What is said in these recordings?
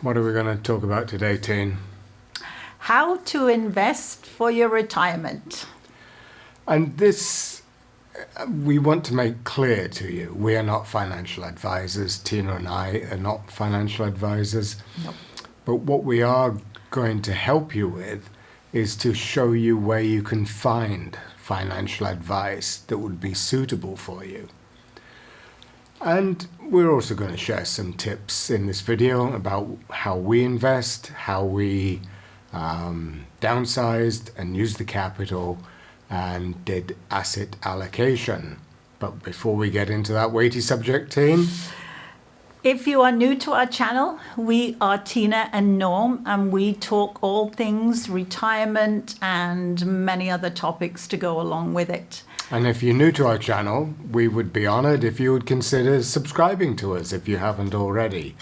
What are we going to talk about today, Teen? How to invest for your retirement. And this, we want to make clear to you, we are not financial advisors. Tina and I are not financial advisors. Nope. But what we are going to help you with is to show you where you can find financial advice that would be suitable for you. And we're also going to share some tips in this video about how we invest, how we downsized and used the capital and did asset allocation. But before we get into that weighty subject, Teen. If you are new to our channel, we are Tina and Norm, and we talk all things retirement and many other topics to go along with it. And if you're new to our channel, we would be honored if you would consider subscribing to us if you haven't already.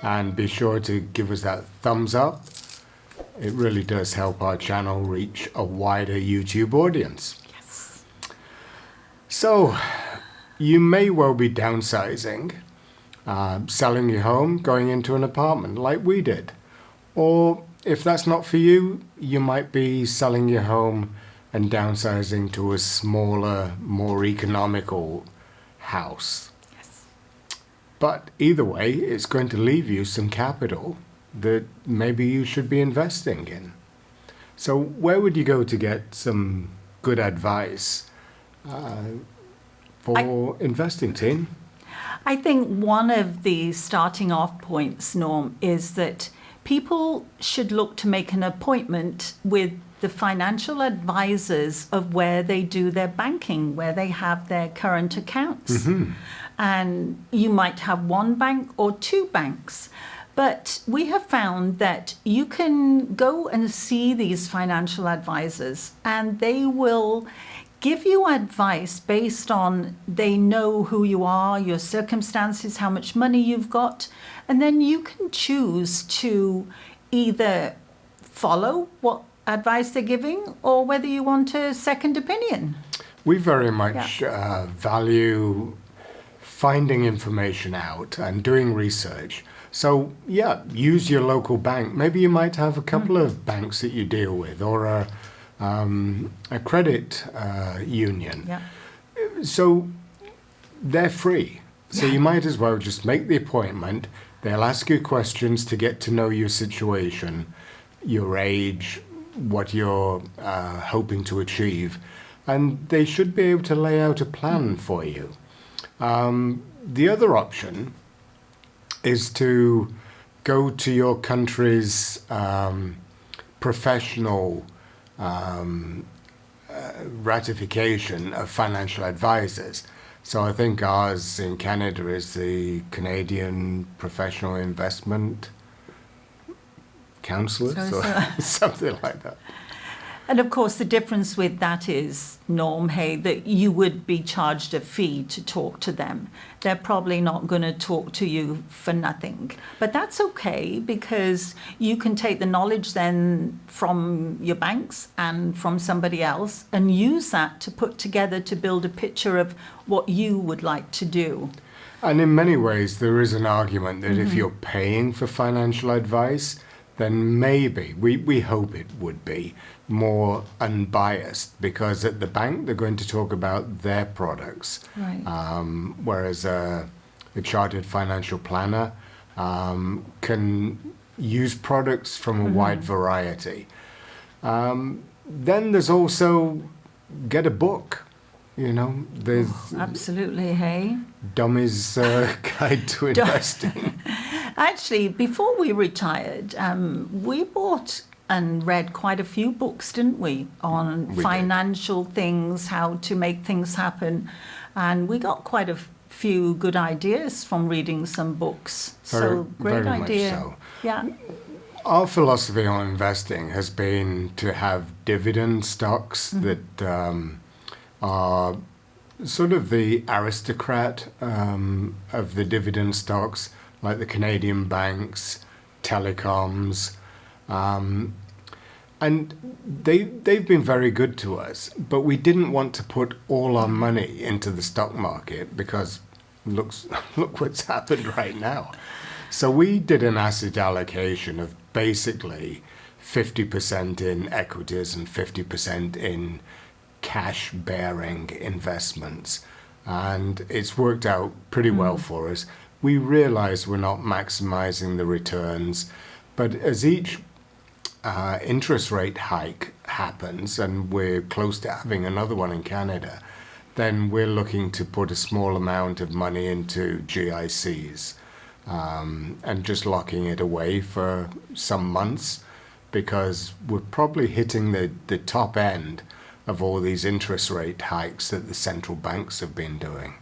And be sure to give us that thumbs up. It really does help our channel reach a wider YouTube audience. Yes. So, you may well be downsizing, selling your home, going into an apartment like we did. Or if that's not for you, you might be selling your home and downsizing to a smaller, more economical house. Yes. But either way, it's going to leave you some capital that maybe you should be investing in. So where would you go to get some good advice for investing, Teen? I think one of the starting off points, Norm, is that people should look to make an appointment with the financial advisors of where they do their banking, where they have their current accounts. Mm-hmm. And you might have one bank or two banks. But we have found that you can go and see these financial advisors and they will give you advice based on they know who you are, your circumstances, how much money you've got. And then you can choose to either follow what advice they're giving or whether you want a second opinion. We very much value finding information out and doing research. So, yeah, use your local bank. Maybe you might have a couple of banks that you deal with or a credit union. Yeah. So they're free. So you might as well just make the appointment. They'll ask you questions to get to know your situation, your age, what you're hoping to achieve. And they should be able to lay out a plan for you. The other option is to go to your country's professional ratification of financial advisors. So I think ours in Canada is the Canadian Professional Investment Counsellors or something like that. And of course, the difference with that is, Norm, hey, that you would be charged a fee to talk to them. They're probably not going to talk to you for nothing. But that's okay because you can take the knowledge then from your banks and from somebody else and use that to put together to build a picture of what you would like to do. And in many ways, there is an argument that if you're paying for financial advice, then maybe, we hope it would be, more unbiased because at the bank they're going to talk about their products. Right. Whereas a chartered financial planner can use products from a wide variety. Then there's also get a book. You know, there's Absolutely, hey. Dummy's Guide to Investing. Actually, before we retired, we bought and read quite a few books, didn't we, on financial things, how to make things happen. And we got quite a few good ideas from reading some books. So great very idea. Much so. Yeah. Our philosophy on investing has been to have dividend stocks that are sort of the aristocrat of the dividend stocks, like the Canadian banks, telecoms, and they've been very good to us. But we didn't want to put all our money into the stock market because look what's happened right now. So we did an asset allocation of basically 50% in equities and 50% in cash bearing investments. And it's worked out pretty well for us. We realize we're not maximizing the returns, but as each interest rate hike happens, and we're close to having another one in Canada, then we're looking to put a small amount of money into GICs and just locking it away for some months, because we're probably hitting the top end of all these interest rate hikes that the central banks have been doing.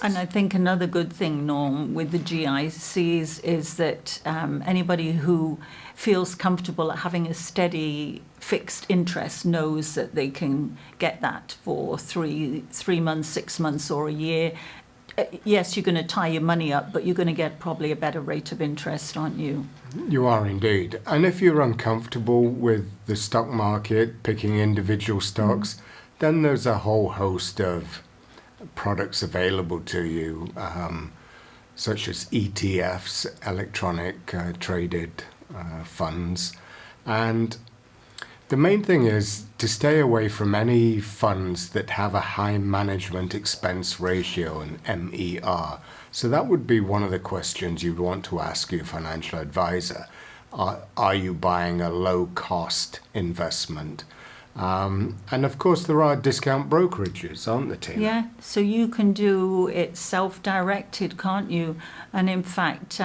And I think another good thing, Norm, with the GICs is that anybody who feels comfortable at having a steady fixed interest knows that they can get that for three months, 6 months, or a year. Yes, you're going to tie your money up, but you're going to get probably a better rate of interest, aren't you? You are indeed. And if you're uncomfortable with the stock market, picking individual stocks, then there's a whole host of products available to you, such as ETFs, electronic traded funds. And the main thing is to stay away from any funds that have a high management expense ratio, an MER. So that would be one of the questions you'd want to ask your financial advisor. Are you buying a low cost investment? And of course, there are discount brokerages, aren't there, Tina? Yeah, so you can do it self-directed, can't you? And in fact,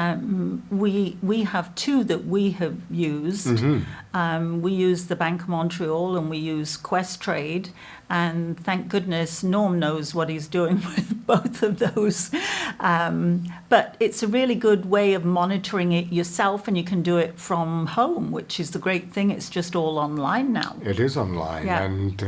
we have two that we have used. We use the Bank of Montreal and we use Questrade. And thank goodness Norm knows what he's doing with both of those. But it's a really good way of monitoring it yourself, and you can do it from home, which is the great thing. It's just all online now. It is online. Yeah. And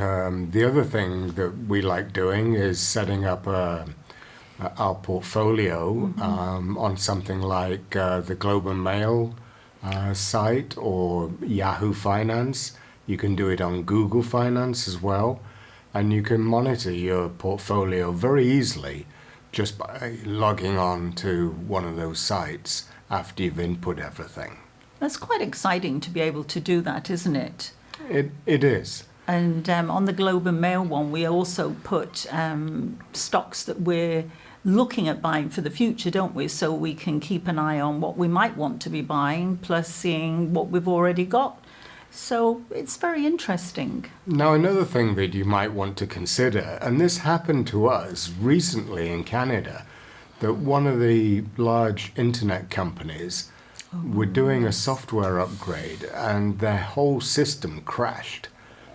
the other thing that we like doing is setting up our portfolio on something like the Globe and Mail site or Yahoo Finance. You can do it on Google Finance as well. And you can monitor your portfolio very easily just by logging on to one of those sites after you've input everything. That's quite exciting to be able to do that, isn't it? It is. And on the Globe and Mail one, we also put stocks that we're looking at buying for the future, don't we? So we can keep an eye on what we might want to be buying, plus seeing what we've already got. So it's very interesting. Now, another thing that you might want to consider, and this happened to us recently in Canada, that one of the large internet companies were doing a software upgrade and their whole system crashed.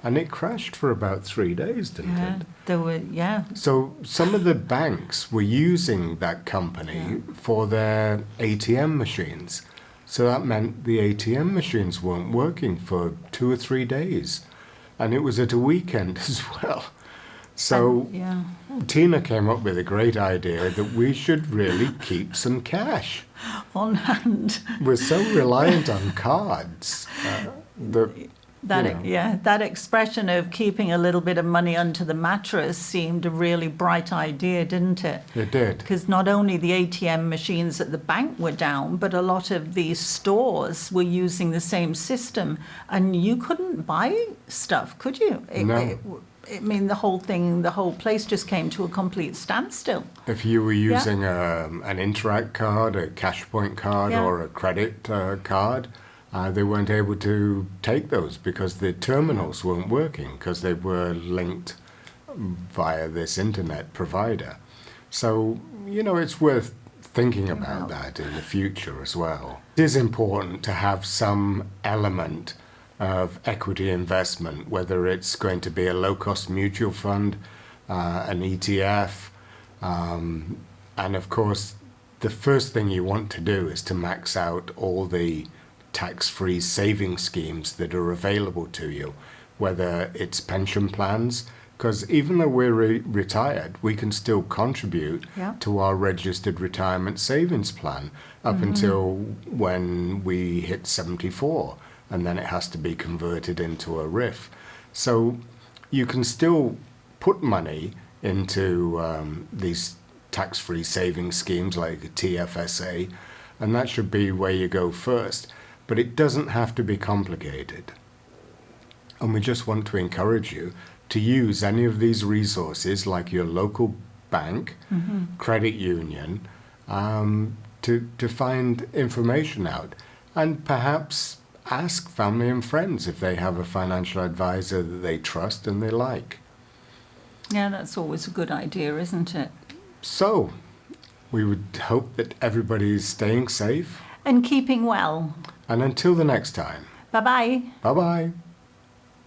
And it crashed for about 3 days, didn't it? Yeah. So some of the banks were using that company for their ATM machines. So that meant the ATM machines weren't working for 2 or 3 days. And it was at a weekend as well. So Tina came up with a great idea that we should really keep some cash on hand. We're so reliant on cards that expression of keeping a little bit of money under the mattress seemed a really bright idea, didn't it? It did. Because not only the ATM machines at the bank were down, but a lot of these stores were using the same system, and you couldn't buy stuff, could you? No. I mean, the whole place just came to a complete standstill. If you were using an Interact card, a Cashpoint card, or a credit card, they weren't able to take those because the terminals weren't working because they were linked via this internet provider. So, it's worth thinking about that in the future as well. It is important to have some element of equity investment, whether it's going to be a low-cost mutual fund, an ETF, and of course, the first thing you want to do is to max out all the tax-free saving schemes that are available to you, whether it's pension plans, because even though we're retired, we can still contribute to our registered retirement savings plan up until when we hit 74, and then it has to be converted into a RIF. So you can still put money into these tax-free saving schemes like a TFSA, and that should be where you go first. But it doesn't have to be complicated. And we just want to encourage you to use any of these resources, like your local bank, credit union, to find information out. And perhaps ask family and friends if they have a financial advisor that they trust and they like. Yeah, that's always a good idea, isn't it? So, we would hope that everybody's staying safe. And keeping well. And until the next time, Bye-bye. bye-bye.